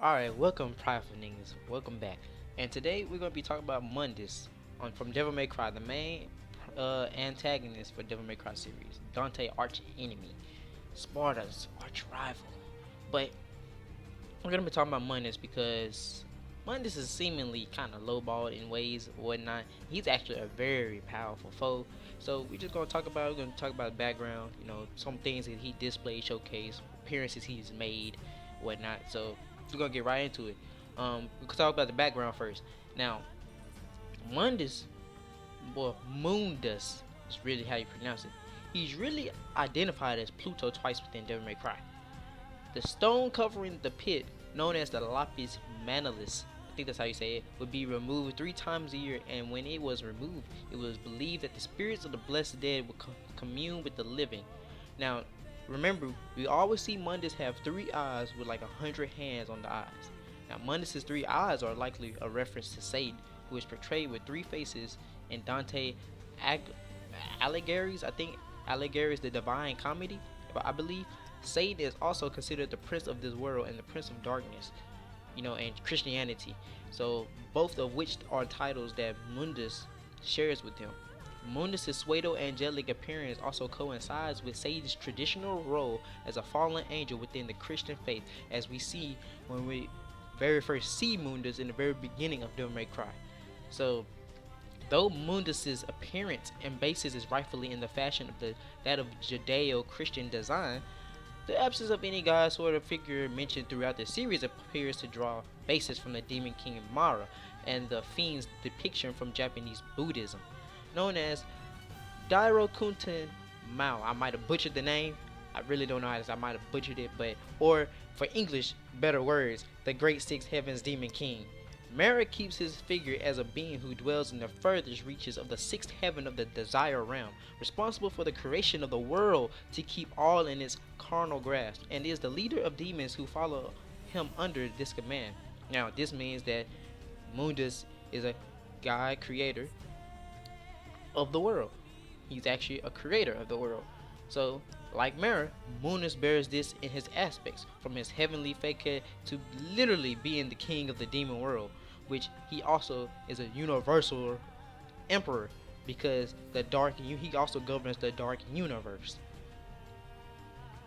Alright, welcome prideful niggas. Welcome back. And today we're gonna be talking about Mundus on from Devil May Cry, the main antagonist for Devil May Cry series. Dante arch enemy. Sparta's arch rival. But we're gonna be talking about Mundus because Mundus is seemingly kinda lowballed in ways or whatnot. He's actually a very powerful foe. So we're just we're gonna talk about background, some things that he displayed, showcase, appearances he's made, whatnot. So we're gonna get right into it. We could talk about the background first. Now, Mundus, Mundus is really how you pronounce it. He's really identified as Pluto twice within Devil May Cry. The stone covering the pit, known as the Lapis Manalis, I think that's how you say it, would be removed 3 times a year, and when it was removed, it was believed that the spirits of the blessed dead would commune with the living. Now, remember, we always see Mundus have 3 eyes with like 100 hands on the eyes. Now, Mundus's 3 eyes are likely a reference to Satan, who is portrayed with 3 faces in Dante Alighieri's, I think Alighieri's The Divine Comedy, I believe. Satan is also considered the prince of this world and the prince of darkness, and Christianity. So both of which are titles that Mundus shares with him. Mundus' pseudo-angelic appearance also coincides with Satan's traditional role as a fallen angel within the Christian faith, as we see when we very first see Mundus in the very beginning of Devil May Cry. So, though Mundus' appearance and basis is rightfully in the fashion of that of Judeo-Christian design, the absence of any god sort of figure mentioned throughout the series appears to draw basis from the demon king Mara and the fiend's depiction from Japanese Buddhism, known as Dairokunten Mao. I might have butchered the name. I really don't know how to. I might have butchered it, or for English, better words, the Great Six Heavens Demon King. Mara keeps his figure as a being who dwells in the furthest reaches of the sixth heaven of the desire realm, responsible for the creation of the world to keep all in its carnal grasp, and is the leader of demons who follow him under this command. Now, this means that Mundus is a god creator of the world. He's actually a creator of the world. So, like Mara, Mundus bears this in his aspects, from his heavenly fake to literally being the king of the demon world, which he also is a universal emperor because he also governs the dark universe.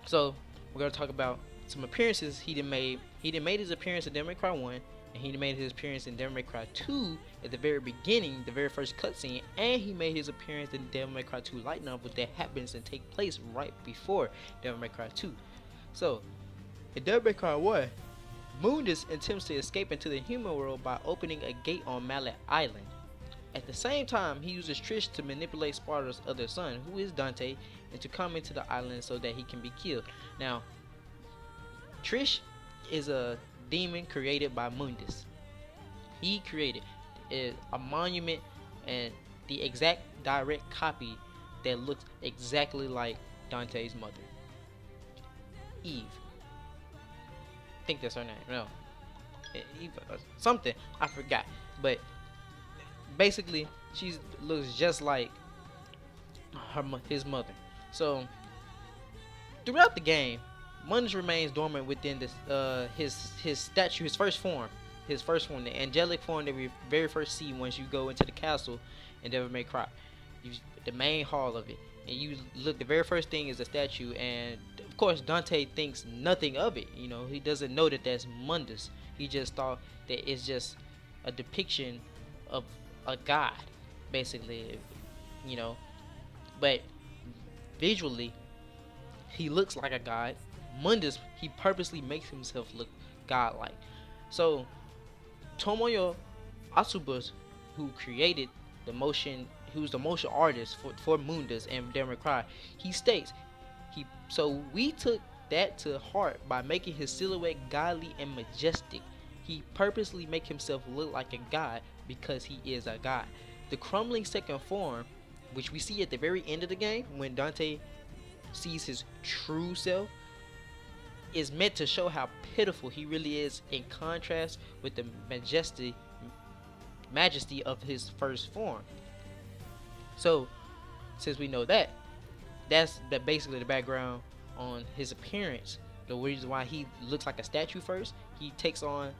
So we're gonna talk about some appearances he done made. He done made his appearance in Devil May Cry 1, and he made his appearance in Devil May Cry 2 at the very beginning, the very first cutscene, and he made his appearance in Devil May Cry 2 light novel that happens and take place right before Devil May Cry 2. So, in Devil May Cry 1, Mundus attempts to escape into the human world by opening a gate on Mallet Island. At the same time, he uses Trish to manipulate Sparta's other son, who is Dante, and to come into the island so that he can be killed. Now, Trish is a demon created by Mundus. He created a monument and the exact direct copy that looks exactly like Dante's mother, Eve. I think that's her name. No, Eve something, I forgot. But basically, she looks just like his mother. So throughout the game, Mundus remains dormant within this his statue, his first form, the angelic form that we very first see once you go into the castle in Devil May Cry, the main hall of it, and you look. The very first thing is a statue, and of course Dante thinks nothing of it. He doesn't know that that's Mundus. He just thought that it's just a depiction of a god, basically, But visually, he looks like a god. Mundus, he purposely makes himself look godlike. So Tomoyo Asubas, who's the motion artist for Mundus and Devil May Cry, he states so we took that to heart by making his silhouette godly and majestic. He purposely make himself look like a god because he is a god. The crumbling second form, which we see at the very end of the game when Dante sees his true self, is meant to show how pitiful he really is in contrast with the majesty of his first form. So, since we know that, that's basically the background on his appearance The reason why he looks like a statue first, he takes on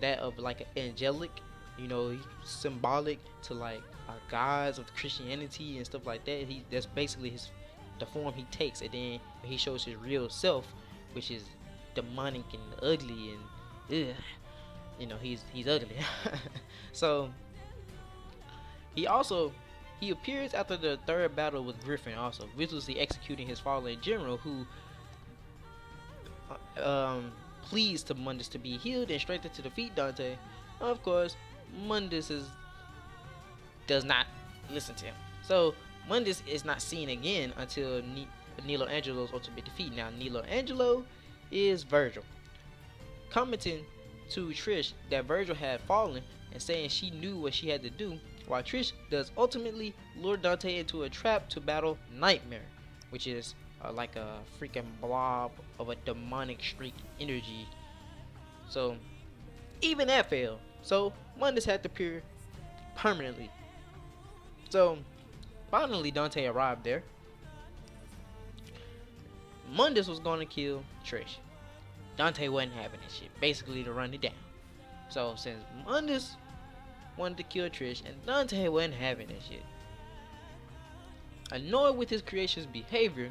that of like an angelic, symbolic to like gods of Christianity and stuff like that. That's basically the form he takes, and then he shows his real self, which is demonic and ugly and he's ugly. So he appears after the third battle with Griffin, also ruthlessly executing his fallen general, who pleads to Mundus to be healed and strengthened to defeat Dante. Of course, Mundus does not listen to him. So Mundus is not seen again until Nilo Angelo's ultimate defeat. Now, Nilo Angelo is Virgil, commenting to Trish that Virgil had fallen and saying she knew what she had to do, while Trish does ultimately lure Dante into a trap to battle Nightmare, which is like a freaking blob of a demonic streak energy. So even that failed. So Mundus had to appear permanently. So finally Dante arrived there. Mundus was going to kill Trish. Dante wasn't having that shit, basically to run it down. So since Mundus wanted to kill Trish and Dante wasn't having that shit, annoyed with his creation's behavior,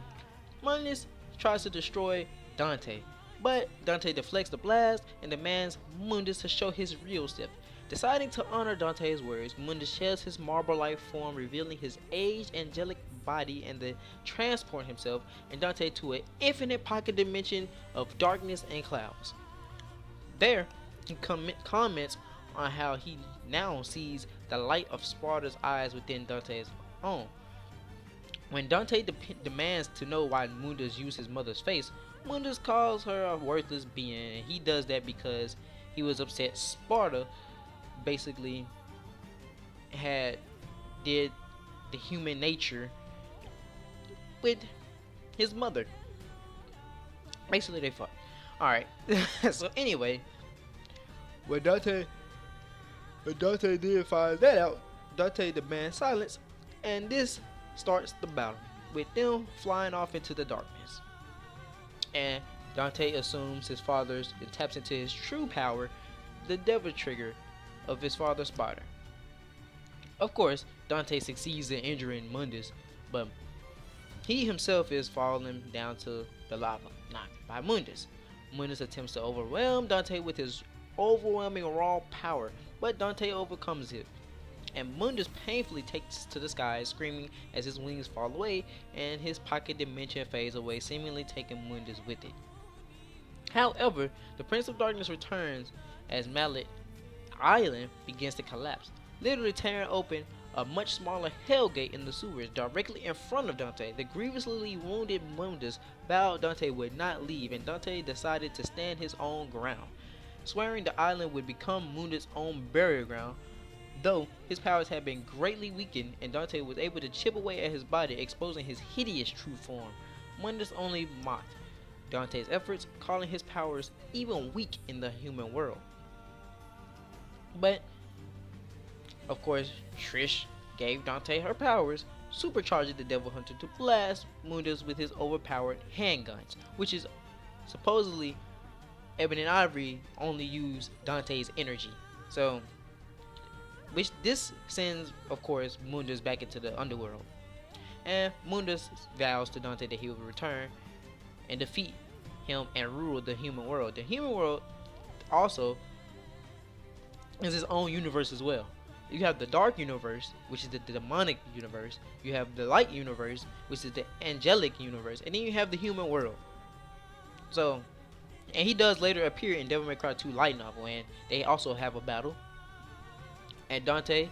Mundus tries to destroy Dante, but Dante deflects the blast and demands Mundus to show his real self. Deciding to honor Dante's words, Mundus sheds his marble-like form, revealing his aged angelic body, and then transport himself and Dante to an infinite pocket dimension of darkness and clouds. There, he comments on how he now sees the light of Sparta's eyes within Dante's own. When Dante demands to know why Mundus used his mother's face, Mundus calls her a worthless being, and he does that because he was upset Sparta basically did the human nature with his mother. Basically they fought. Alright. So anyway, when Dante did find that out, Dante demands silence, and this starts the battle with them flying off into the darkness. And Dante assumes his father's and taps into his true power, the devil trigger of his father's spider. Of course, Dante succeeds in injuring Mundus, but he himself is falling down to the lava, knocked by Mundus. Mundus attempts to overwhelm Dante with his overwhelming raw power, but Dante overcomes it, and Mundus painfully takes to the sky, screaming as his wings fall away and his pocket dimension fades away, seemingly taking Mundus with it. However, the Prince of Darkness returns as Mallet Island begins to collapse, literally tearing open a much smaller hellgate in the sewers directly in front of Dante. The grievously wounded Mundus vowed Dante would not leave, and Dante decided to stand his own ground, swearing the island would become Mundus' own burial ground. Though his powers had been greatly weakened and Dante was able to chip away at his body, exposing his hideous true form, Mundus only mocked Dante's efforts, calling his powers even weak in the human world. But of course, Trish gave Dante her powers, supercharging the Devil Hunter to blast Mundus with his overpowered handguns, which is supposedly Ebony and Ivory only use Dante's energy. So which this sends, of course, Mundus back into the underworld. And Mundus vows to Dante that he will return and defeat him and rule the human world. The human world also is its own universe as well. You have the dark universe, which is the demonic universe. You have the light universe, which is the angelic universe. And then you have the human world. So, and he does later appear in Devil May Cry 2 light novel, and they also have a battle. And Dante,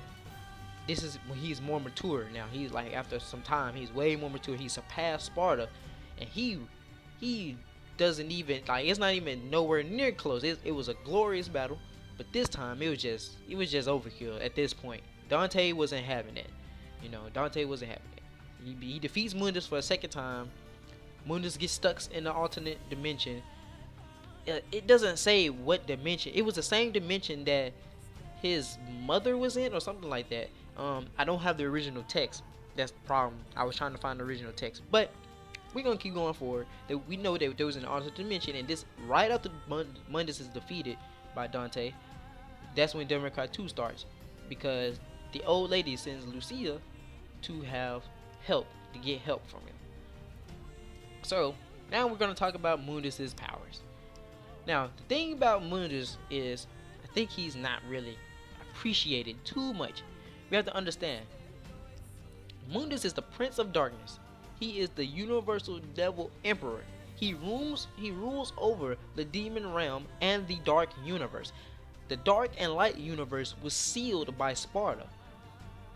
this is when he's more mature now. He's like, after some time, he's way more mature. He surpassed Sparta, and he doesn't even, like, it's not even nowhere near close. It was a glorious battle, but this time it was just overkill. At this point, Dante wasn't having it. Dante wasn't having it. He defeats Mundus for a second time. Mundus gets stuck in the alternate dimension. It doesn't say what dimension. It was the same dimension that his mother was in, or something like that. I don't have the original text. That's the problem. I was trying to find the original text, but we're gonna keep going forward. That we know that there was an alternate dimension, and this right after Mundus is defeated by Dante, that's when Demoinc 2 starts, because the old lady sends Lucia to have help, to get help from him. So now we're gonna talk about Mundus's powers. Now the thing about Mundus is, I think he's not really appreciated too much. We have to understand, Mundus is the Prince of Darkness. He is the universal devil emperor. He rules over the demon realm and the dark universe. The dark and light universe was sealed by Sparta.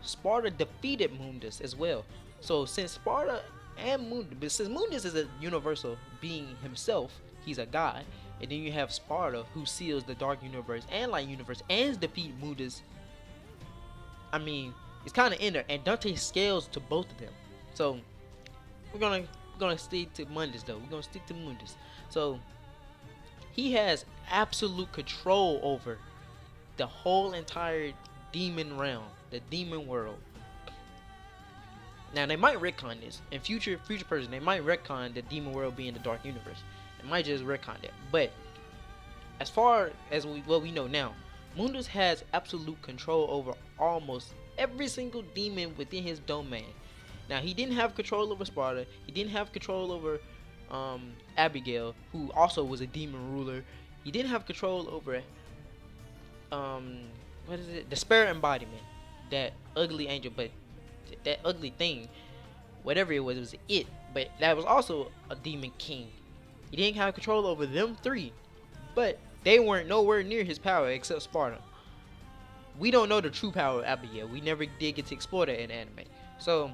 Sparta defeated Mundus as well. So since Sparta and Mundus, but since Mundus is a universal being himself, he's a god, and then you have Sparta who seals the dark universe and light universe and defeat Mundus. I mean, it's kind of in there, and Dante scales to both of them. So we're gonna stick to Mundus though. We're gonna stick to Mundus. So he has absolute control over the whole entire demon realm, the demon world. Now they might retcon this in future person. They might retcon the demon world being the dark universe. They might just retcon that. But as far as what we know now, Mundus has absolute control over almost every single demon within his domain. Now he didn't have control over Sparta. He didn't have control over Abigail, who also was a demon ruler. He didn't have control over what is it? The spirit embodiment, that ugly angel, but that ugly thing, whatever it was it. But that was also a demon king. He didn't have control over them three, but they weren't nowhere near his power except Sparta. We don't know the true power of Abigail. We never did get to explore that in anime. So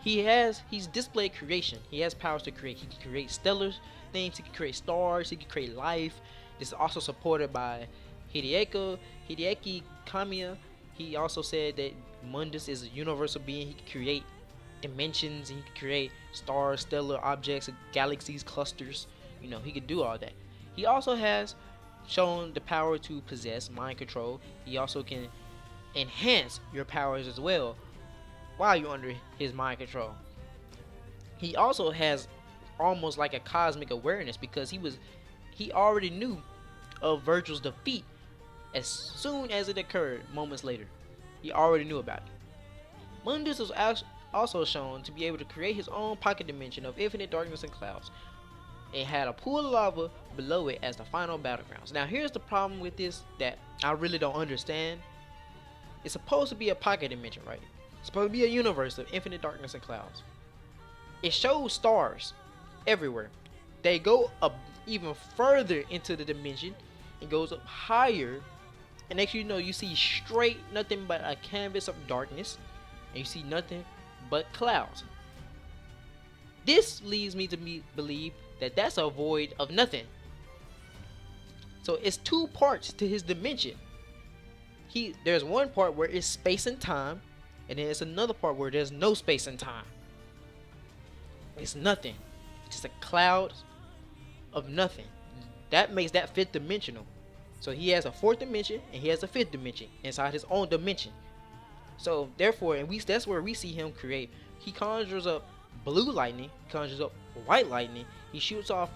he's displayed creation. He has powers to create. He can create stellar things. He can create stars. He can create life. This is also supported by Hideaki Kamiya. He also said that Mundus is a universal being. He can create dimensions. He can create stars, stellar objects, galaxies, clusters. You know, he could do all that. He also has shown the power to possess mind control. He also can enhance your powers as well while you're under his mind control. He also has almost like a cosmic awareness, because he already knew of Virgil's defeat as soon as it occurred moments later. He already knew about it. Mundus was also shown to be able to create his own pocket dimension of infinite darkness and clouds. It had a pool of lava below it as the final battlegrounds. Now here's the problem with this that I really don't understand. It's supposed to be a pocket dimension, right? It's supposed to be a universe of infinite darkness and clouds. It shows stars everywhere. They go up even further into the dimension. It goes up higher, and next you know, you see straight nothing but a canvas of darkness, and you see nothing but clouds. This leads me to believe that that's a void of nothing. So it's two parts to his dimension. There's one part where it's space and time, and then it's another part where there's no space and time. It's nothing. It's just a cloud of nothing. That makes that fifth dimensional. So he has a fourth dimension and he has a fifth dimension inside his own dimension. So therefore, that's where we see him create. He conjures up blue lightning, conjures up white lightning. He shoots off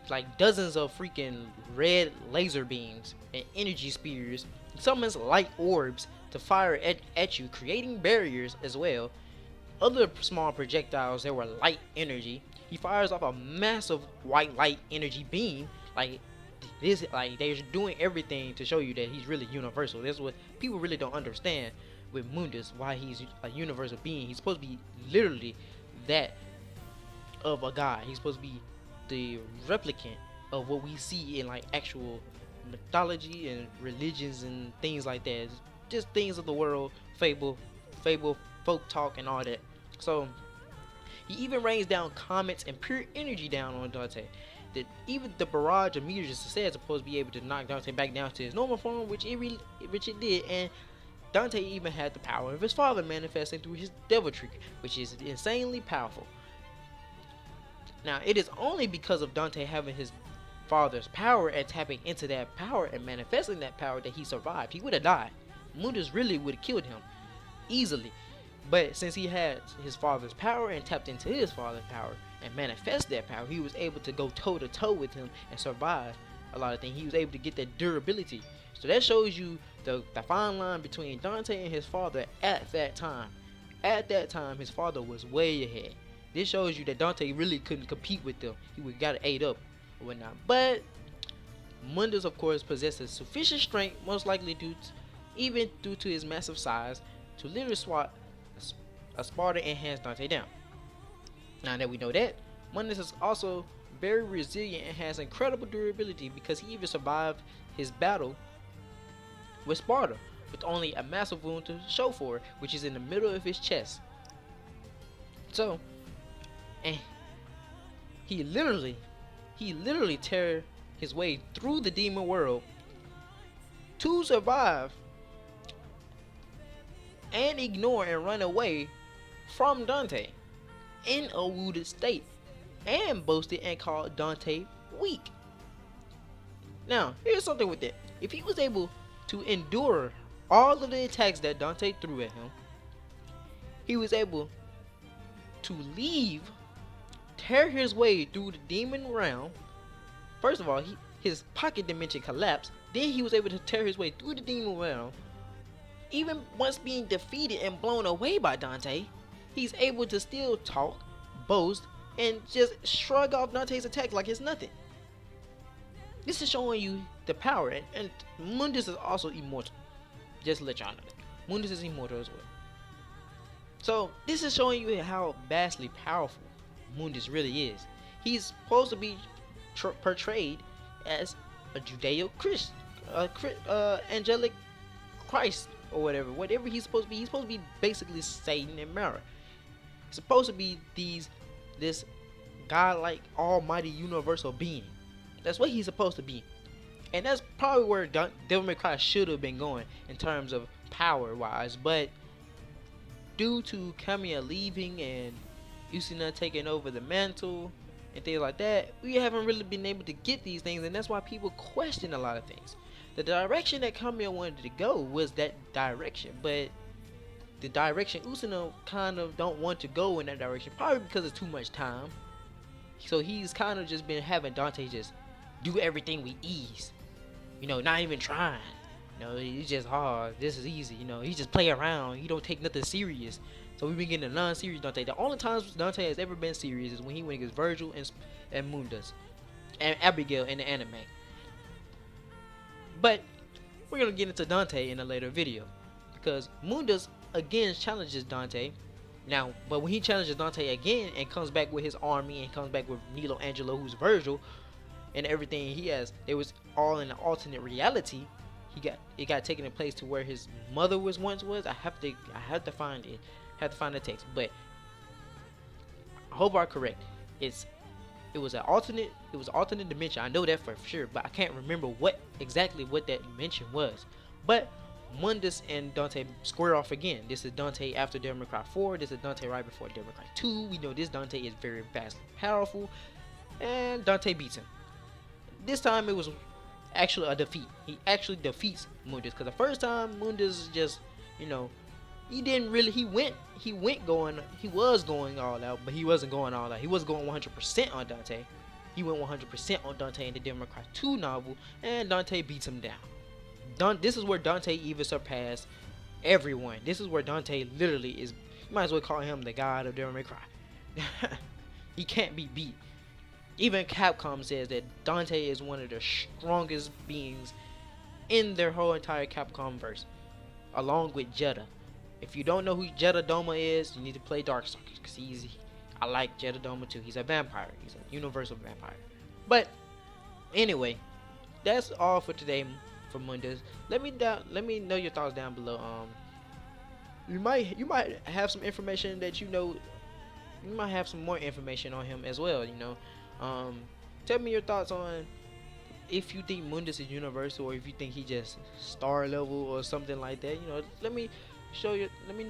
like dozens of freaking red laser beams and energy spears. He summons light orbs to fire at you, creating barriers as well. Other small projectiles that were light energy. He fires off a massive white light energy beam. Like they're doing everything to show you that he's really universal. That's what people really don't understand with Mundus, why he's a universal being. He's supposed to be literally that of a god. He's supposed to be the replicant of what we see in like actual mythology and religions and things like that. It's just things of the world, fable, folk talk and all that. So he even rains down comets and pure energy down on Dante. That even the barrage of meteors is supposed to be able to knock Dante back down to his normal form, which it did. And Dante even had the power of his father manifesting through his deviltry, which is insanely powerful. Now it is only because of Dante having his father's power and tapping into that power and manifesting that power that he survived. He would have died. Mundus really would have killed him easily. But since he had his father's power and tapped into his father's power and manifest that power, he was able to go toe to toe with him and survive a lot of things. He was able to get that durability. So that shows you the fine line between Dante and his father at that time. At that time, his father was way ahead. This shows you that Dante really couldn't compete with them. He would got ate up or whatnot. But Mundus, of course, possesses sufficient strength, most likely even due to his massive size, to literally swat a Sparta and hands Dante down. Now that we know that, Mundus is also very resilient and has incredible durability because he even survived his battle with Sparta with only a massive wound to show for it, which is in the middle of his chest. So, and he literally tear his way through the demon world to survive and ignore and run away from Dante in a wounded state, and boasted and called Dante weak. Now, here's something with that. If he was able to endure all of the attacks that Dante threw at him, he was able to leave, tear his way through the demon realm. First of all, his pocket dimension collapsed. Then he was able to tear his way through the demon realm. Even once being defeated and blown away by Dante, he's able to still talk, boast, and just shrug off Dante's attack like it's nothing. This is showing you the power, and Mundus is also immortal. Just to let y'all know that. Mundus is immortal as well. So this is showing you how vastly powerful Mundus really is. He's supposed to be portrayed as a Judeo-Christian, angelic Christ or whatever he's supposed to be. He's supposed to be basically Satan and Mara. He's supposed to be this godlike, almighty, universal being. That's what he's supposed to be. And that's probably where Demoinc should have been going in terms of power-wise. But due to Kamiya leaving and Usina taking over the mantle and things like that, we haven't really been able to get these things. And that's why people question a lot of things. The direction that Kamiya wanted to go was that direction. But the direction Usina kind of don't want to go in that direction. Probably because it's too much time. So he's kind of just been having Dante just do everything with ease. You know, not even trying. You know, it's just hard. This is easy. You know, he just play around. He don't take nothing serious. So we've been getting a non-serious Dante. The only times Dante has ever been serious is when he went against Virgil and Mundus and Abigail in the anime. But we're gonna get into Dante in a later video because Mundus again challenges Dante. Now, but when he challenges Dante again and comes back with his army and comes back with Nilo Angelo, who's Virgil, and everything he has, it was all in an alternate reality. It got taken in place to where his mother was. I have to find it. Have to find the text, but I hope I'm correct. It was an alternate dimension. I know that for sure, but I can't remember what that dimension was. But Mundus and Dante square off again. This is Dante after Demoinc 4. This is Dante right before Demoinc 2. We know this Dante is very vastly powerful, and Dante beats him. This time it was actually a defeat. He actually defeats Mundus, because the first time Mundus just, you know, he was going all out, but he wasn't going all out. He was going 100% on Dante. He went 100% on Dante in the Demoinc 2 novel, and Dante beats him down. This is where Dante even surpassed everyone. This is where Dante literally is. You might as well call him the god of Demoinc. He can't be beat. Even Capcom says that Dante is one of the strongest beings in their whole entire Capcom verse, along with Jeddah. If you don't know who Jeddah Doma is, you need to play Darkstalkers, because I like Jeddah Doma too. He's a vampire. He's a universal vampire. But anyway, that's all for today for Mundus. Let me know your thoughts down below. You might have some information that you know. You might have some more information on him as well. You know. Tell me your thoughts on if you think Mundus is universal, or if you think he just star level or something like that. You know, let me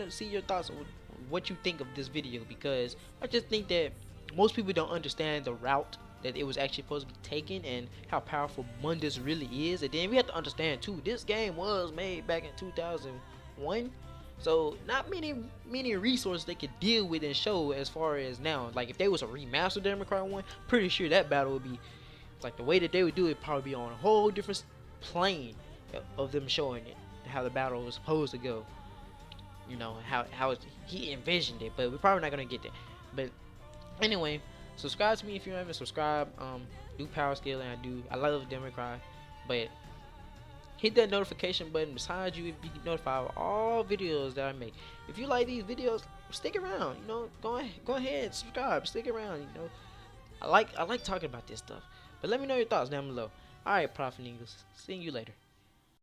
see your thoughts on what you think of this video, because I just think that most people don't understand the route that it was actually supposed to be taken and how powerful Mundus really is. And then we have to understand too, this game was made back in 2001, So not many resources they could deal with and show as far as now. Like if they was a remastered Democrat one, pretty sure that battle would be like the way that they would do it probably be on a whole different plane of them showing it, how the battle was supposed to go. You know how he envisioned it, but we're probably not gonna get there. But anyway, subscribe to me if you haven't subscribed. Do power scale, and I love Democrat, but hit that notification button beside you if you get notified of all videos that I make. If you like these videos, stick around. You know, go ahead, subscribe, stick around. You know, I like talking about this stuff. But let me know your thoughts down below. All right, Prophet Eagles. See you later.